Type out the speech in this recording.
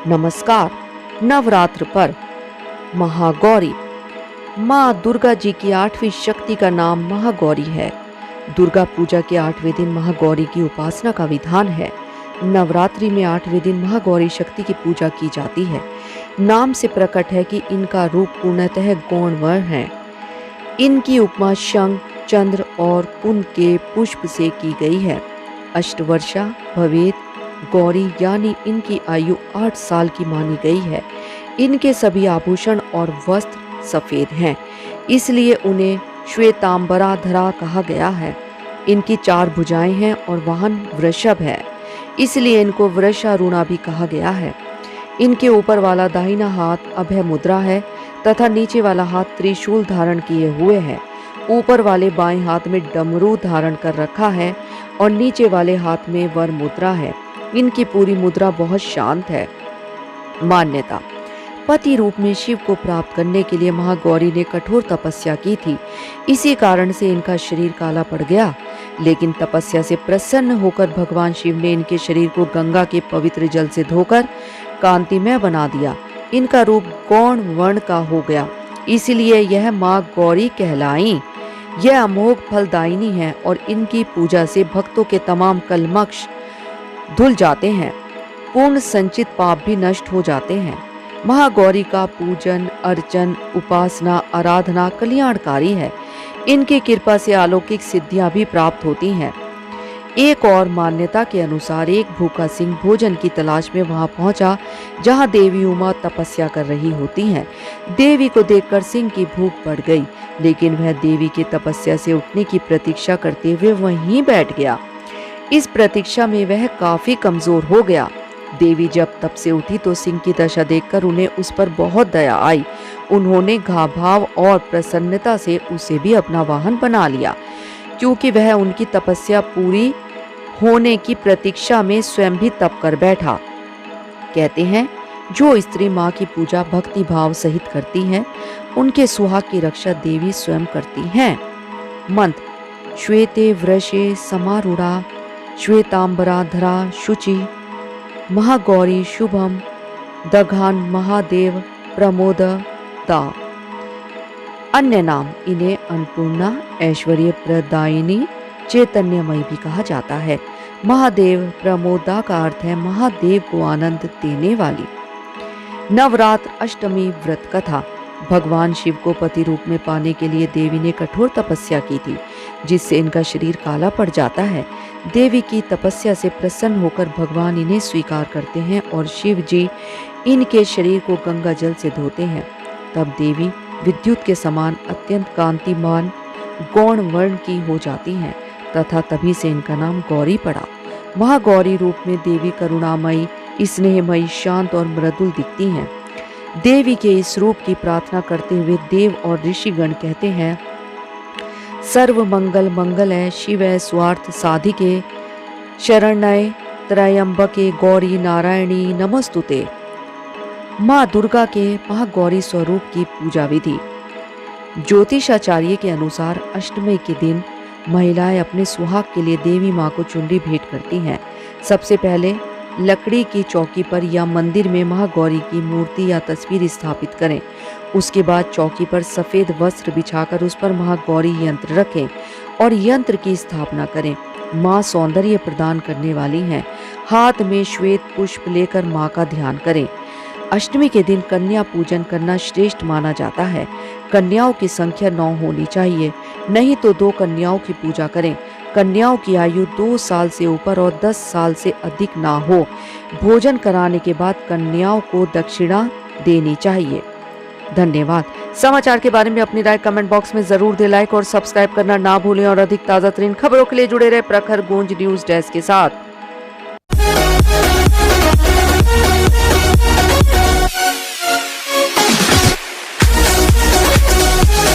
नमस्कार। नवरात्र पर महागौरी माँ दुर्गा जी की 8वीं शक्ति का नाम महागौरी है। दुर्गा पूजा के 8वें दिन महागौरी की उपासना का विधान है। नवरात्रि में 8वें दिन महागौरी शक्ति की पूजा की जाती है। नाम से प्रकट है कि इनका रूप पूर्णतः गौण वर्ण है। इनकी उपमा शंख, चंद्र और कुंद के पुष्प से की गई है। अष्टवर्षा भवेत गौरी यानी इनकी आयु 8 साल की मानी गई है। इनके सभी आभूषण और वस्त्र सफेद हैं, इसलिए उन्हें श्वेतांबराधरा कहा गया है। इनकी 4 भुजाएं हैं और वाहन वृषभ है, इसलिए इनको वृषारूढ़ा भी कहा गया है। इनके ऊपर वाला दाहिना हाथ अभय मुद्रा है तथा नीचे वाला हाथ त्रिशूल धारण किए हुए है। ऊपर वाले बाएं हाथ में डमरू धारण कर रखा है और नीचे वाले हाथ में वर मुद्रा है। इनकी पूरी मुद्रा बहुत शांत है। मान्यता, पति रूप में शिव को प्राप्त करने के लिए महागौरी ने कठोर तपस्या की थी। इसी कारण से इनका शरीर काला पड़ गया, लेकिन तपस्या से प्रसन्न होकर भगवान शिव ने इनके शरीर को गंगा के पवित्र जल से धोकर कांतिमय बना दिया। इनका रूप गौण वर्ण का हो गया, इसलिए यह माँ गौरी कहलाई। यह अमोघ फलदायिनी है और इनकी पूजा से भक्तों के तमाम कलमश धुल जाते हैं। पूर्ण संचित पाप भी नष्ट हो जाते हैं। महागौरी का पूजन, अर्चन, उपासना, आराधना कल्याणकारी है। इनकी कृपा से अलौकिक सिद्धियां भी प्राप्त होती हैं। एक और मान्यता के अनुसार एक भूखा सिंह भोजन की तलाश में वहां पहुंचा जहां देवी उमा तपस्या कर रही होती हैं। देवी को देखकर सिंह की भूख बढ़ गई, लेकिन वह देवी की तपस्या से उठने की प्रतीक्षा करते हुए वहीं बैठ गया। इस प्रतीक्षा में वह काफी कमजोर हो गया। देवी जब तब से उठी तो सिंह की दशा देखकर उन्हें उस पर बहुत दया आई। उन्होंने घाभाव और प्रसन्नता से उसे भी अपना वाहन बना लिया, क्योंकि वह उनकी तपस्या पूरी होने की प्रतीक्षा में स्वयं भी तप कर बैठा। कहते हैं, जो स्त्री माँ की पूजा भक्ति भाव सहित करती हैं, उनके सुहाग की रक्षा देवी स्वयं करती हैं। मंत्र, श्वेते वृषे समारूढ़ा श्वेतांबराधरा शुचि महागौरी शुभम दघान महादेव प्रमोद दा। अन्य नाम इन्हें अन्नपूर्णा, ऐश्वर्य प्रदायिनी, चैतन्यमयी भी कहा जाता है। महादेव प्रमोदा का अर्थ है महादेव को आनंद देने वाली। नवरात्र अष्टमी व्रत कथा। भगवान शिव को पति रूप में पाने के लिए देवी ने कठोर तपस्या की थी, जिससे इनका शरीर काला पड़ जाता है। देवी की तपस्या से प्रसन्न होकर भगवान इन्हें स्वीकार करते हैं और शिव जी इनके शरीर को गंगा जल से धोते हैं। तब देवी विद्युत के समान अत्यंत कांतिमान गौण वर्ण की हो जाती हैं तथा तभी से इनका नाम गौरी पड़ा। महागौरी रूप में देवी करुणामयी, स्नेहमयी, शांत और मृदुल दिखती हैं। देवी के इस रूप की प्रार्थना करते हुए देव और ऋषिगण कहते हैं, सर्व मंगल मंगलय शिवय स्वार्थ साधिके शरणय त्रयंबके गौरी नारायणी नमस्तुते। माँ दुर्गा के महागौरी स्वरूप की पूजा विधि। ज्योतिषाचार्य के अनुसार अष्टमी के दिन महिलाएं अपने सुहाग के लिए देवी माँ को चुनरी भेंट करती हैं। सबसे पहले लकड़ी की चौकी पर या मंदिर में महागौरी की मूर्ति या तस्वीर स्थापित करें। उसके बाद चौकी पर सफेद वस्त्र बिछाकर उस पर महागौरी यंत्र रखें और यंत्र की स्थापना करें। माँ सौंदर्य प्रदान करने वाली हैं। हाथ में श्वेत पुष्प लेकर माँ का ध्यान करें। अष्टमी के दिन कन्या पूजन करना श्रेष्ठ माना जाता है। कन्याओं की संख्या 9 होनी चाहिए, नहीं तो 2 कन्याओं की पूजा करें। कन्याओं की आयु 2 साल से ऊपर और 10 साल से अधिक ना हो। भोजन कराने के बाद कन्याओं को दक्षिणा देनी चाहिए। धन्यवाद। समाचार के बारे में अपनी राय कमेंट बॉक्स में जरूर दें। लाइक और सब्सक्राइब करना ना भूलें और अधिक ताजा तरीन खबरों के लिए जुड़े रहे प्रखर गूंज न्यूज डेस्क के साथ।